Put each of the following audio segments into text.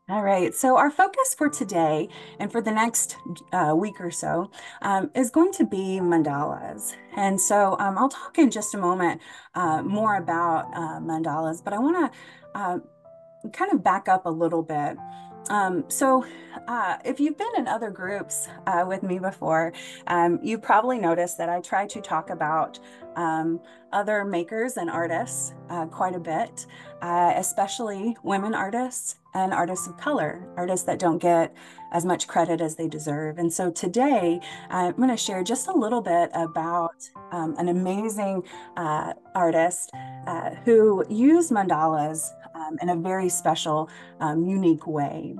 All right, so our focus for today and for the next week or so is going to be mandalas. And so I'll talk in just a moment more about mandalas, but I want to kind of back up a little bit. If you've been in other groups with me before, you probably noticed that I try to talk about other makers and artists quite a bit, especially women artists and artists of color, artists that don't get as much credit as they deserve. And so today, I'm going to share just a little bit about an amazing artist who used mandalas in a very special, unique way.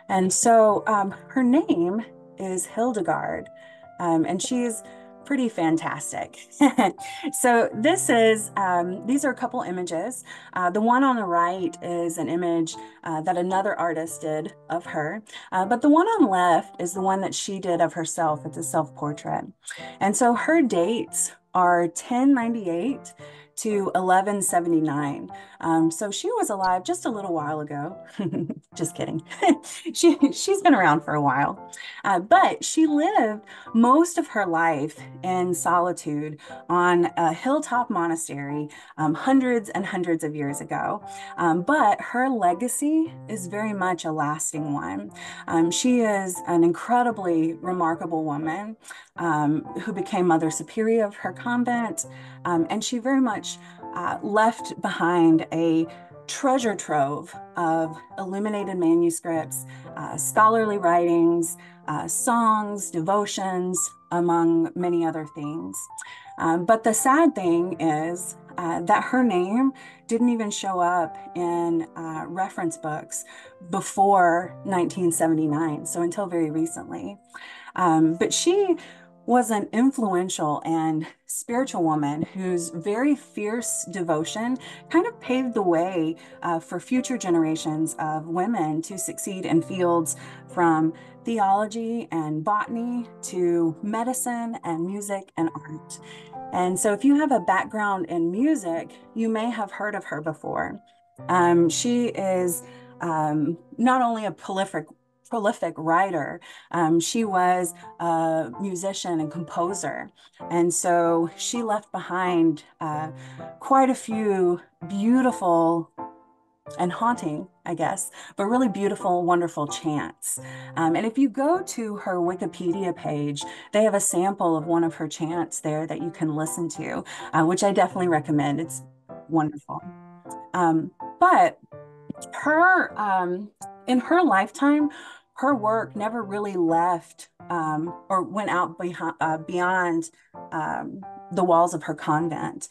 And so her name is Hildegard, and she's pretty fantastic. So these are a couple images. The one on the right is an image that another artist did of her, but the one on the left is the one that she did of herself. It's a self-portrait. And so her dates are 1098 to 1179. So she was alive just a little while ago. Just kidding. She's been around for a while, but she lived most of her life in solitude on a hilltop monastery hundreds and hundreds of years ago. But her legacy is very much a lasting one. She is an incredibly remarkable woman who became Mother Superior of her convent, and she very much left behind a treasure trove of illuminated manuscripts, scholarly writings, songs, devotions, among many other things. But the sad thing is that her name didn't even show up in reference books before 1979, so until very recently. But she was an influential and spiritual woman whose very fierce devotion kind of paved the way for future generations of women to succeed in fields from theology and botany to medicine and music and art. And so, if you have a background in music, you may have heard of her before. She is not only a prolific writer. She was a musician and composer. And so she left behind quite a few beautiful and haunting, I guess, but really beautiful, wonderful chants. And if you go to her Wikipedia page, they have a sample of one of her chants there that you can listen to, which I definitely recommend. It's wonderful. But her in her lifetime, her work never really left or went out beyond the walls of her convent.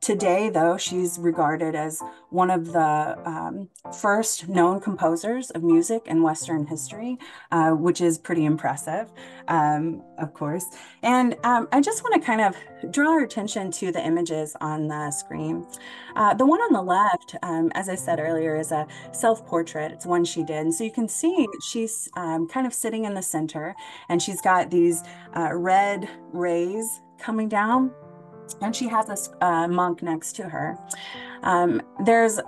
Today, though, she's regarded as one of the first known composers of music in Western history, which is pretty impressive, of course. And I just want to kind of draw our attention to the images on the screen. The one on the left, as I said earlier, is a self-portrait. It's one she did. And so you can see she's kind of sitting in the center, and she's got these red rays coming down, and she has this monk next to her. There's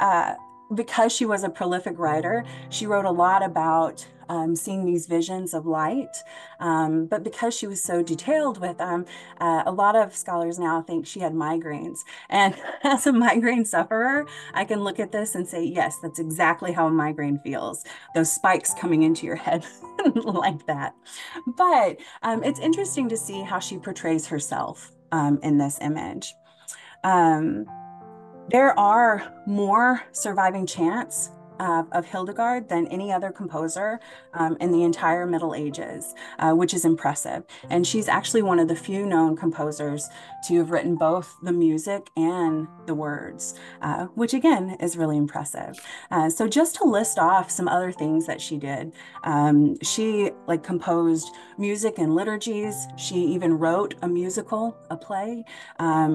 because she was a prolific writer, she wrote a lot about seeing these visions of light. But because she was so detailed with them, a lot of scholars now think she had migraines. And as a migraine sufferer, I can look at this and say, yes, that's exactly how a migraine feels. Those spikes coming into your head like that. But it's interesting to see how she portrays herself in this image. Um, there are more surviving chants of Hildegard than any other composer in the entire Middle Ages, which is impressive. And she's actually one of the few known composers to have written both the music and the words, which again is really impressive. So just to list off some other things that she did, she like composed music and liturgies. She even wrote a musical, a play.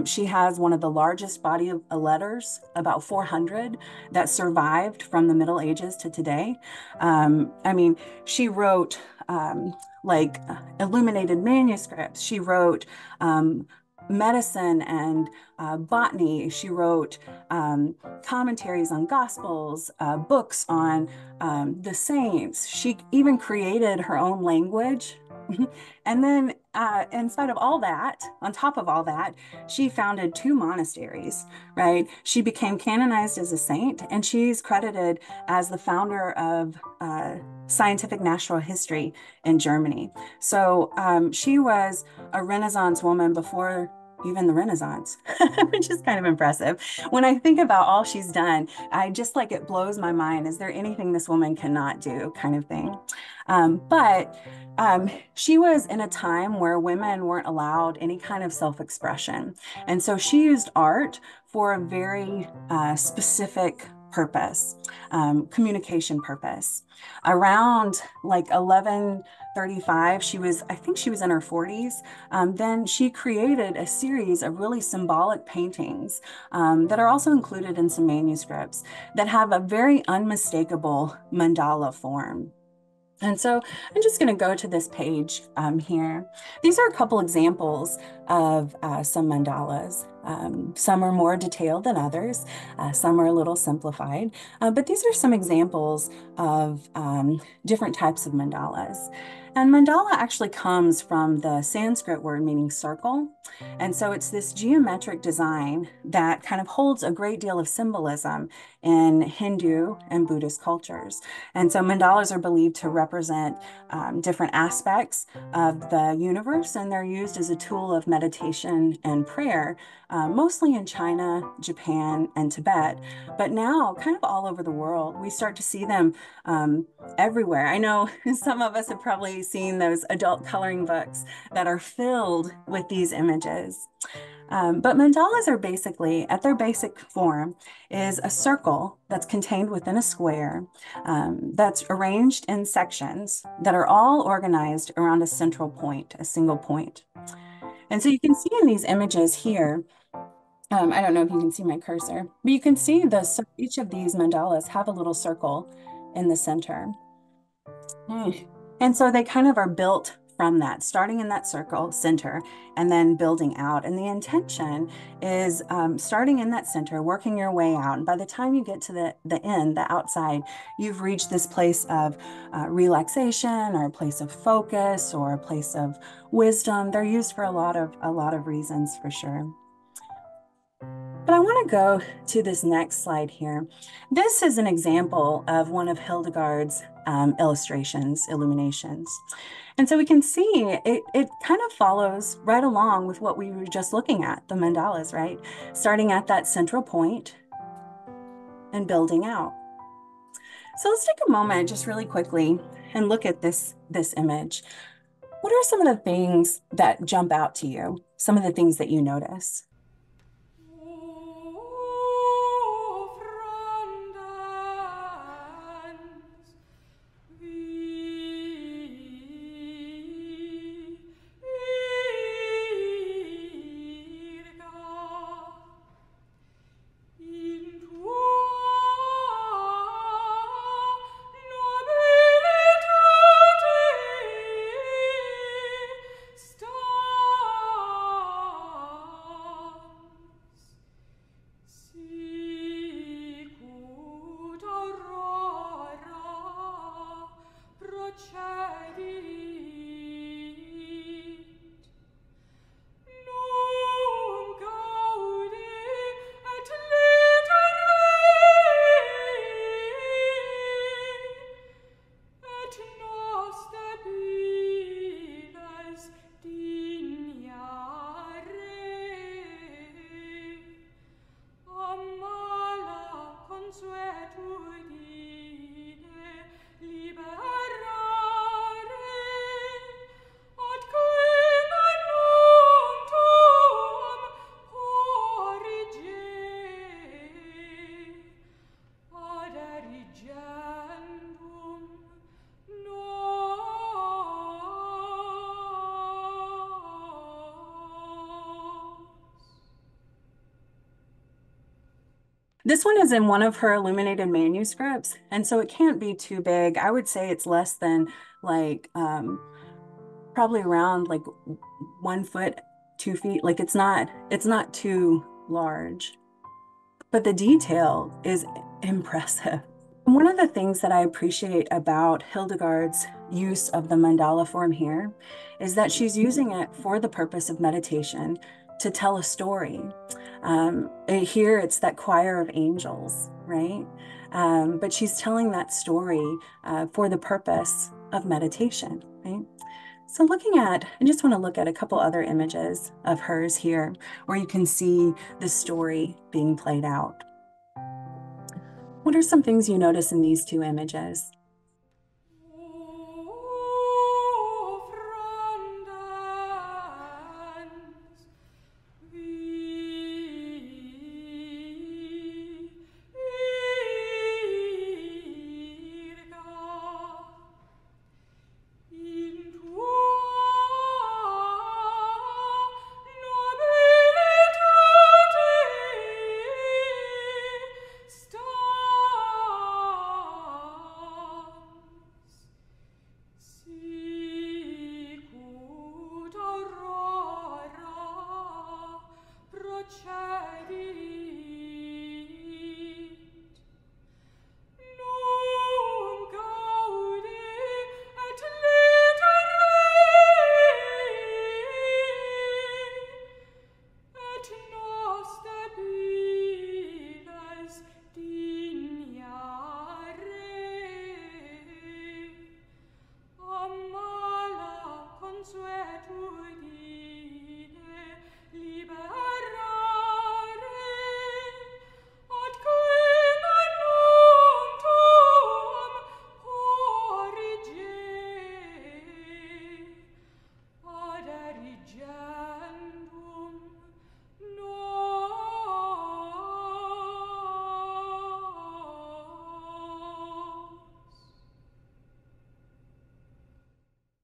She has one of the largest body of letters, about 400, that survived from the Middle Ages to today. I mean, she wrote like illuminated manuscripts. She wrote medicine and botany. She wrote commentaries on gospels, books on the saints. She even created her own language. And then, in spite of all that, on top of all that, she founded two monasteries, right? She became canonized as a saint, and she's credited as the founder of scientific natural history in Germany. So she was a Renaissance woman before even the Renaissance, which is kind of impressive. When I think about all she's done, I just like it blows my mind. Is there anything this woman cannot do, kind of thing? But she was in a time where women weren't allowed any kind of self-expression. And so she used art for a very specific purpose, communication purpose. Around like 1135, I think she was in her 40s. Then she created a series of really symbolic paintings that are also included in some manuscripts that have a very unmistakable mandala form. And so I'm just going to go to this page here. These are a couple examples of some mandalas. Some are more detailed than others. Some are a little simplified. But these are some examples of different types of mandalas. And mandala actually comes from the Sanskrit word meaning circle. And so it's this geometric design that kind of holds a great deal of symbolism in Hindu and Buddhist cultures. And so mandalas are believed to represent different aspects of the universe, and they're used as a tool of meditation and prayer, mostly in China, Japan, and Tibet. But now, kind of all over the world, we start to see them everywhere. I know some of us have probably seen those adult coloring books that are filled with these images. But mandalas are basically, at their basic form, is a circle that's contained within a square that's arranged in sections that are all organized around a central point, a single point. And so you can see in these images here, I don't know if you can see my cursor, but you can see each of these mandalas have a little circle in the center. And so they kind of are built from that, starting in that circle center and then building out. And the intention is starting in that center, working your way out. And by the time you get to the end, the outside, you've reached this place of relaxation or a place of focus or a place of wisdom. They're used for a lot of reasons for sure. But I want to go to this next slide here. This is an example of one of Hildegard's illustrations, illuminations. And so we can see it kind of follows right along with what we were just looking at, the mandalas, right? Starting at that central point and building out. So let's take a moment just really quickly and look at this image. What are some of the things that jump out to you? Some of the things that you notice? This one is in one of her illuminated manuscripts, and so it can't be too big. I would say it's less than like probably around like 1 foot 2 feet. Like it's not too large, but the detail is impressive. One of the things that I appreciate about Hildegard's use of the mandala form here is that she's using it for the purpose of meditation to tell a story. Here it's that choir of angels, right? But she's telling that story for the purpose of meditation, right? So I just want to look at a couple other images of hers here where you can see the story being played out. What are some things you notice in these two images?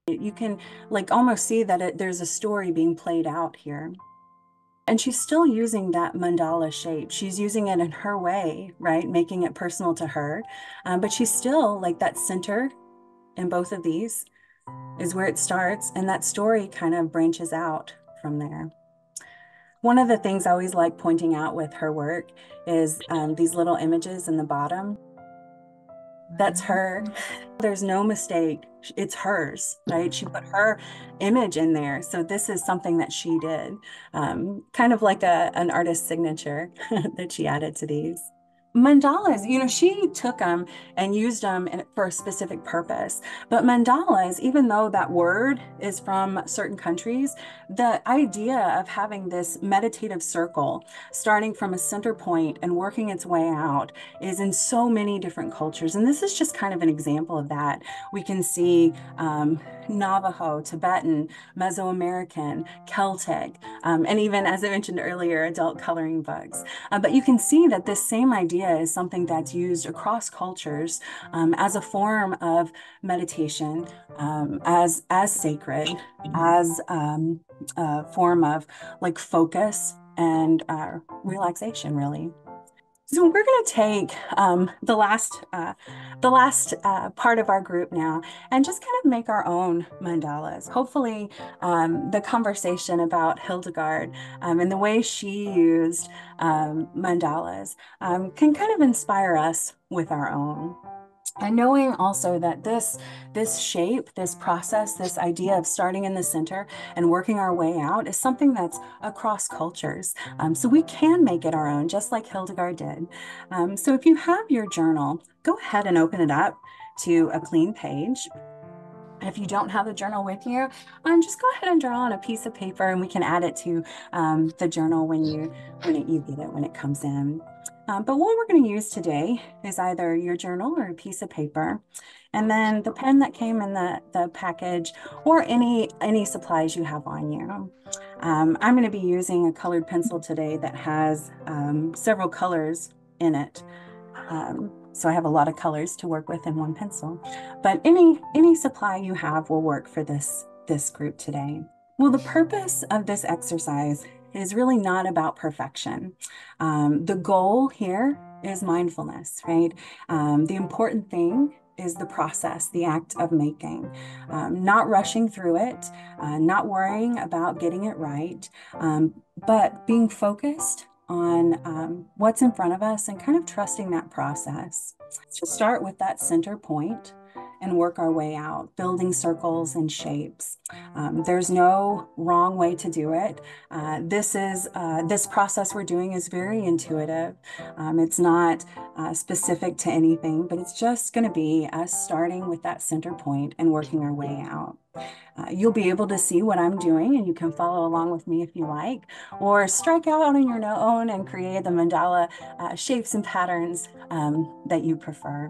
You can like almost see that there's a story being played out here. And she's still using that mandala shape. She's using it in her way, right? Making it personal to her. But she's still like that center in both of these is where it starts. And that story kind of branches out from there. One of the things I always like pointing out with her work is these little images in the bottom. That's her. There's no mistake. It's hers, right? She put her image in there. So this is something that she did, kind of like an artist's signature that she added to these. Mandalas, she took them and used them for a specific purpose. But mandalas, even though that word is from certain countries, the idea of having this meditative circle starting from a center point and working its way out is in so many different cultures. And this is just kind of an example of that. We can see Navajo, Tibetan, Mesoamerican, Celtic, and even, as I mentioned earlier, adult coloring books. But you can see that this same idea is something that's used across cultures as a form of meditation, as sacred, as a form of like focus and relaxation, really. So we're going to take the last part of our group now and just kind of make our own mandalas. Hopefully, the conversation about Hildegard and the way she used mandalas can kind of inspire us with our own. And knowing also that this shape, this process, this idea of starting in the center and working our way out is something that's across cultures. So we can make it our own, just like Hildegard did. So if you have your journal, go ahead and open it up to a clean page. If you don't have the journal with you, just go ahead and draw on a piece of paper and we can add it to the journal when you get it, when it comes in. But what we're going to use today is either your journal or a piece of paper, and then the pen that came in the package or any supplies you have on you. I'm going to be using a colored pencil today that has several colors in it. So I have a lot of colors to work with in one pencil, but any supply you have will work for this group today. Well, the purpose of this exercise is really not about perfection. The goal here is mindfulness, right? The important thing is the process, the act of making, not rushing through it, not worrying about getting it right, but being focused on what's in front of us and kind of trusting that process. To start with that center point and work our way out, building circles and shapes. There's no wrong way to do it. This process we're doing is very intuitive. It's not specific to anything, but it's just going to be us starting with that center point and working our way out. You'll be able to see what I'm doing, and you can follow along with me if you like, or strike out on your own and create the mandala shapes and patterns that you prefer.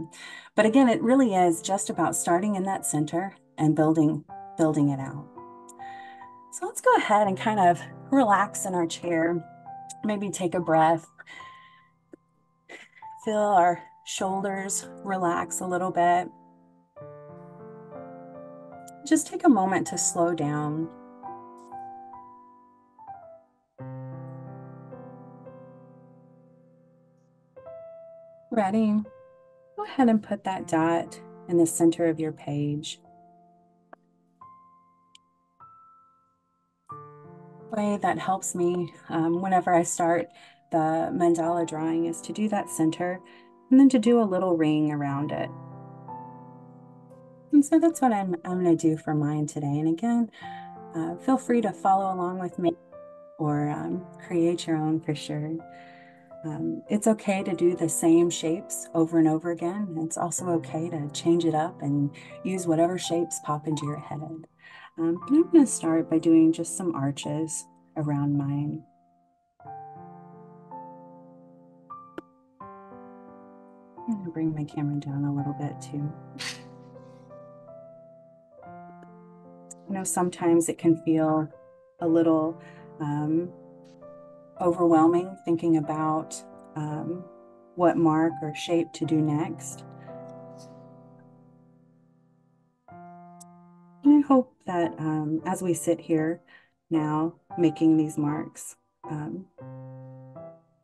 But again, it really is just about starting in that center and building it out. So let's go ahead and kind of relax in our chair, maybe take a breath, feel our shoulders relax a little bit. Just take a moment to slow down. Ready? Go ahead and put that dot in the center of your page. The way that helps me whenever I start the mandala drawing is to do that center and then to do a little ring around it. And so that's what I'm going to do for mine today. And again, feel free to follow along with me or create your own for sure. It's okay to do the same shapes over and over again. It's also okay to change it up and use whatever shapes pop into your head. But I'm going to start by doing just some arches around mine. I'm going to bring my camera down a little bit too. You know, sometimes it can feel a little overwhelming thinking about what mark or shape to do next. And I hope that as we sit here now making these marks,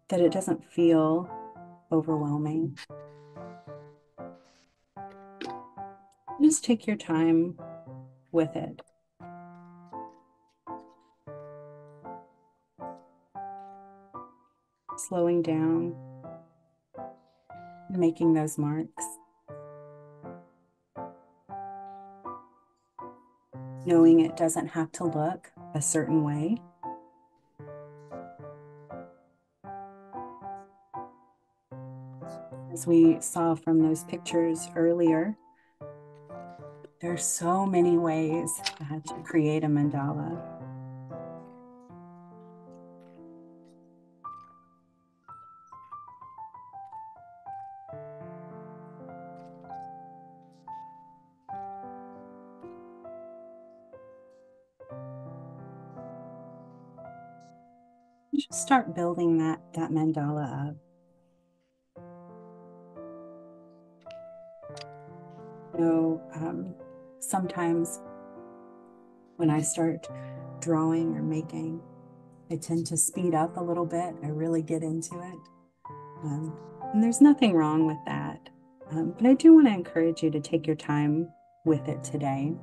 that it doesn't feel overwhelming. Just take your time with it. Slowing down, making those marks. Knowing it doesn't have to look a certain way. As we saw from those pictures earlier, there's so many ways to create a mandala. You just start building that mandala up. You know, sometimes when I start drawing or making, I tend to speed up a little bit. I really get into it. And there's nothing wrong with that. But I do want to encourage you to take your time with it today.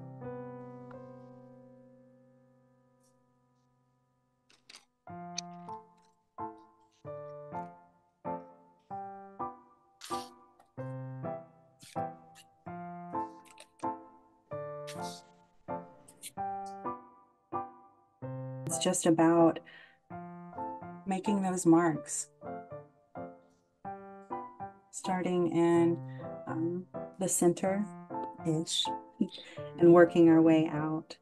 It's just about making those marks, starting in the center-ish and working our way out.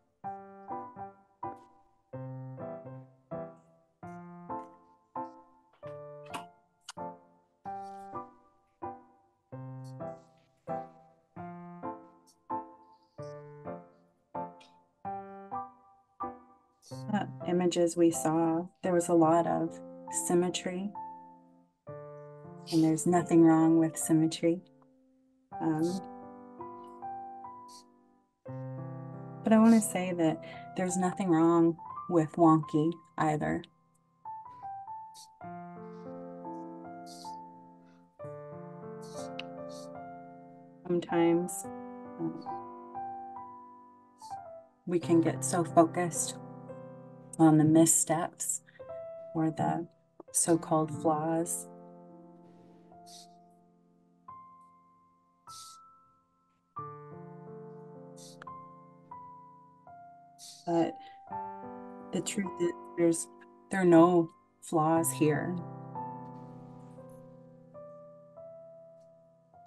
Images we saw, there was a lot of symmetry, and there's nothing wrong with symmetry. But I want to say that there's nothing wrong with wonky either. Sometimes we can get so focused on the missteps or the so-called flaws. But the truth is there are no flaws here.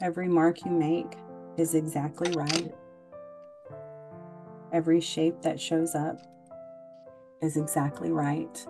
Every mark you make is exactly right. Every shape that shows up is exactly right.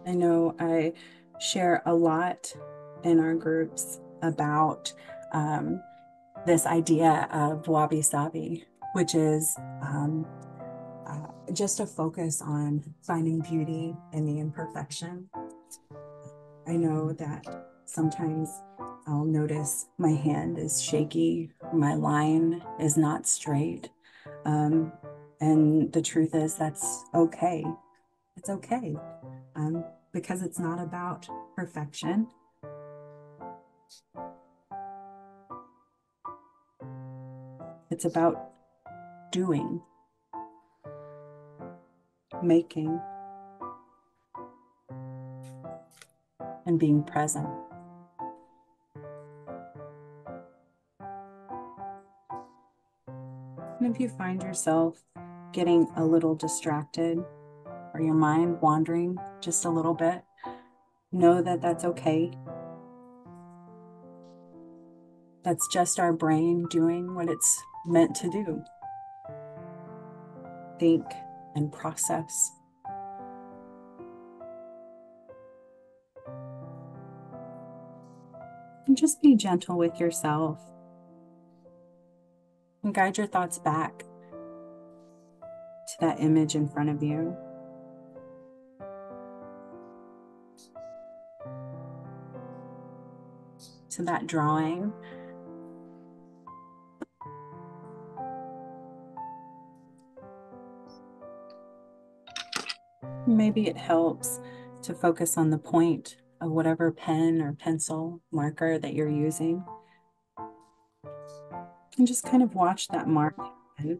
I know I share a lot in our groups about this idea of wabi sabi, which is just a focus on finding beauty in the imperfection. I know that sometimes I'll notice my hand is shaky, my line is not straight. And the truth is that's okay. It's okay. Because it's not about perfection. It's about doing, making, and being present. And if you find yourself getting a little distracted or your mind wandering just a little bit, know that that's okay. That's just our brain doing what it's meant to do. Think and process. And just be gentle with yourself and guide your thoughts back to that image in front of you. To that drawing. Maybe it helps to focus on the point of whatever pen or pencil marker that you're using. And just kind of watch that mark happen.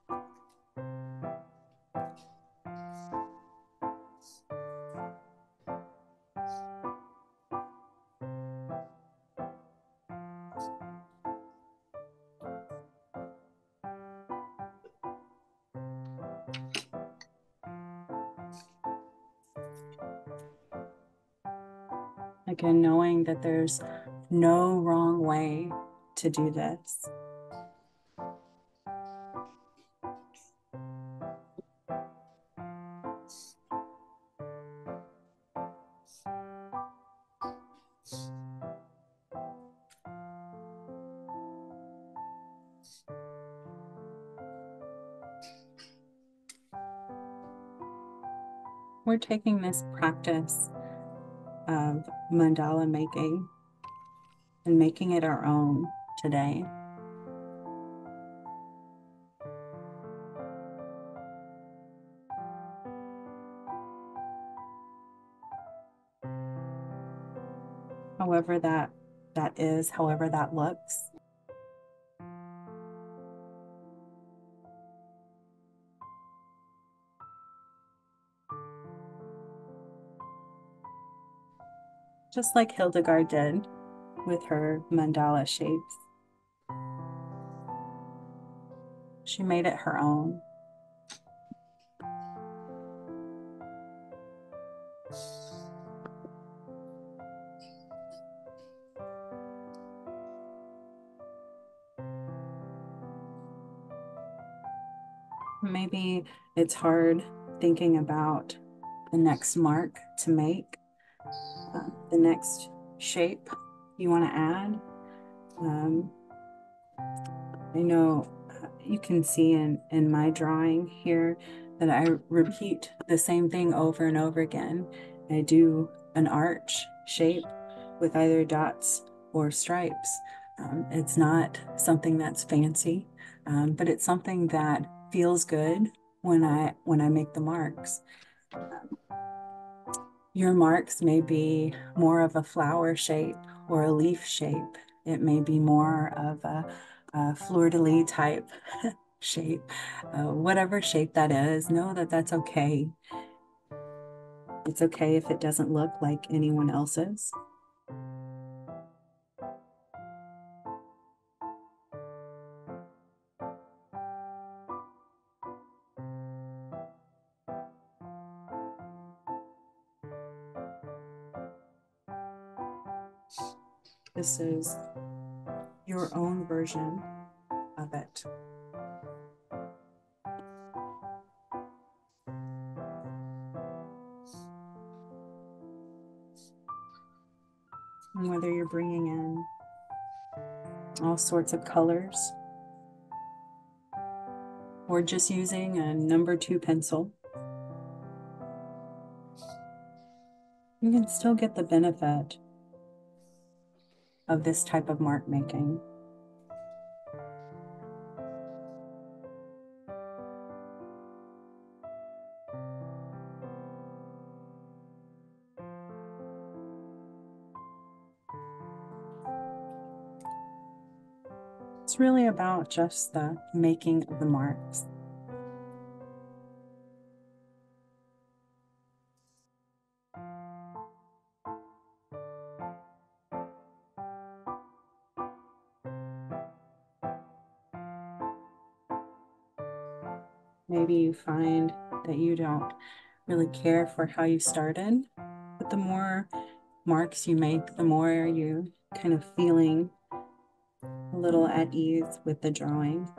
Again, knowing that there's no wrong way to do this. We're taking this practice of mandala making and making it our own today. However that is, however that looks. Just like Hildegard did with her mandala shapes. She made it her own. Maybe it's hard thinking about the next mark to make, the next shape you want to add. I know you can see in my drawing here that I repeat the same thing over and over again. I do an arch shape with either dots or stripes. It's not something that's fancy, but it's something that feels good when I make the marks. Your marks may be more of a flower shape or a leaf shape. It may be more of a fleur-de-lis type shape. Whatever shape that is, know that that's okay. It's okay if it doesn't look like anyone else's. This is your own version of it. And whether you're bringing in all sorts of colors or just using a number 2 pencil, you can still get the benefit of this type of mark making. It's really about just the making of the marks. Maybe you find that you don't really care for how you started, but the more marks you make, the more you kind of feeling a little at ease with the drawing.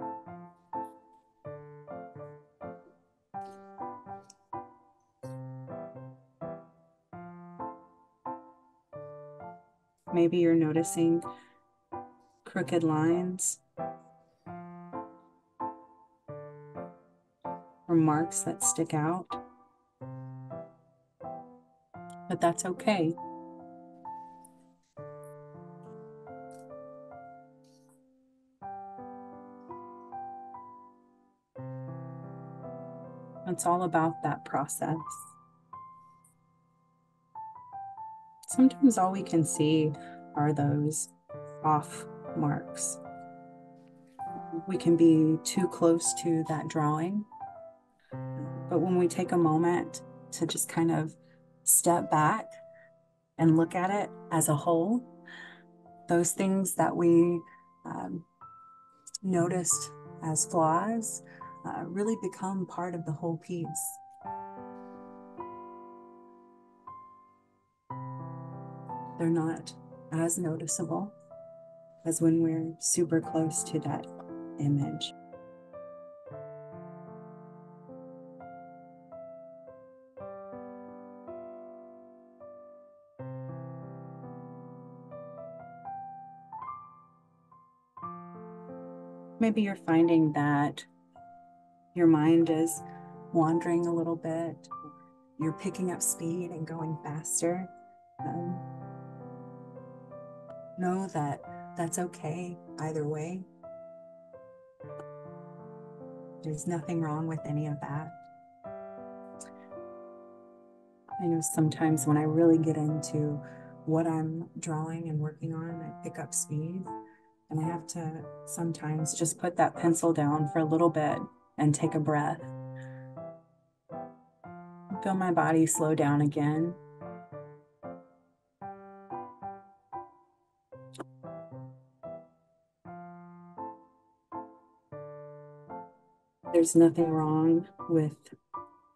Maybe you're noticing crooked lines or marks that stick out, but that's okay. It's all about that process. Sometimes all we can see are those off marks. We can be too close to that drawing, but when we take a moment to just kind of step back and look at it as a whole, those things that we noticed as flaws really become part of the whole piece. They're not as noticeable as when we're super close to that image. Maybe you're finding that your mind is wandering a little bit. You're picking up speed and going faster. Know that that's okay either way. There's nothing wrong with any of that. I know sometimes when I really get into what I'm drawing and working on, I pick up speed, and I have to sometimes just put that pencil down for a little bit and take a breath. Feel my body slow down again. There's nothing wrong with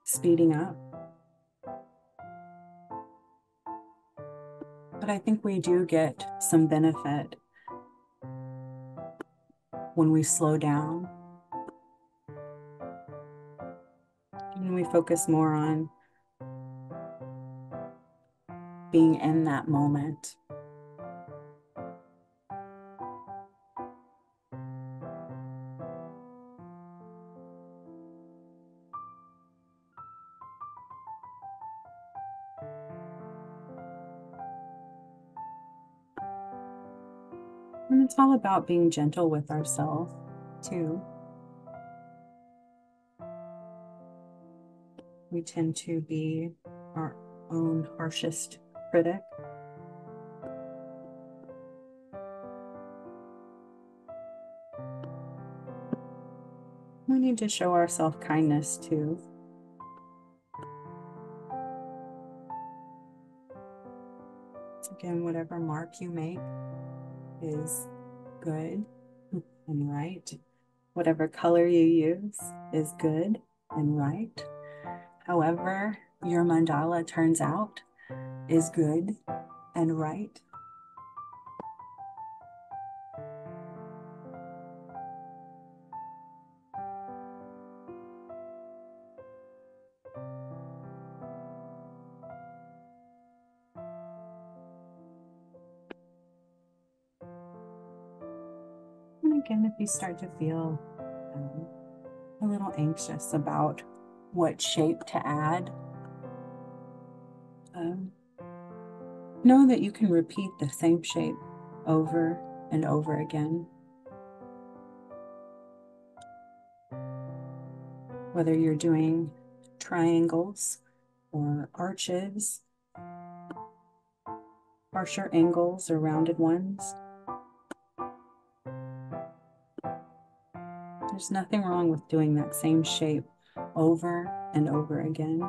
speeding up. But I think we do get some benefit when we slow down and we focus more on being in that moment. And it's all about being gentle with ourselves, too. We tend to be our own harshest critic. We need to show ourselves kindness too. Again, whatever mark you make is good and right. Whatever color you use is good and right. However your mandala turns out is good and right. And again, if you start to feel a little anxious about what shape to add, know that you can repeat the same shape over and over again. Whether you're doing triangles or arches, harsher angles or rounded ones. There's nothing wrong with doing that same shape over and over again.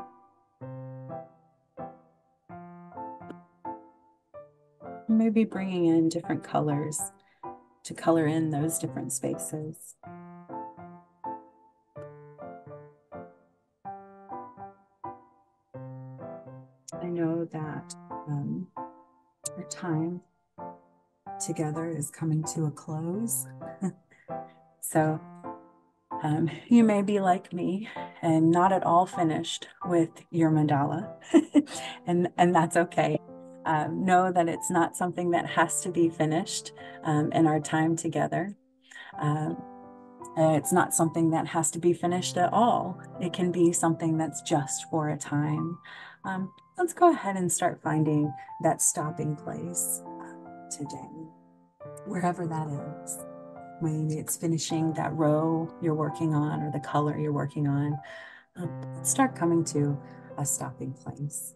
Maybe bringing in different colors to color in those different spaces. I know that our time together is coming to a close. So you may be like me and not at all finished with your mandala, and that's okay. Know that it's not something that has to be finished in our time together. It's not something that has to be finished at all. It can be something that's just for a time. Let's go ahead and start finding that stopping place today, wherever that is. Maybe it's finishing that row you're working on or the color you're working on. Let's start coming to a stopping place.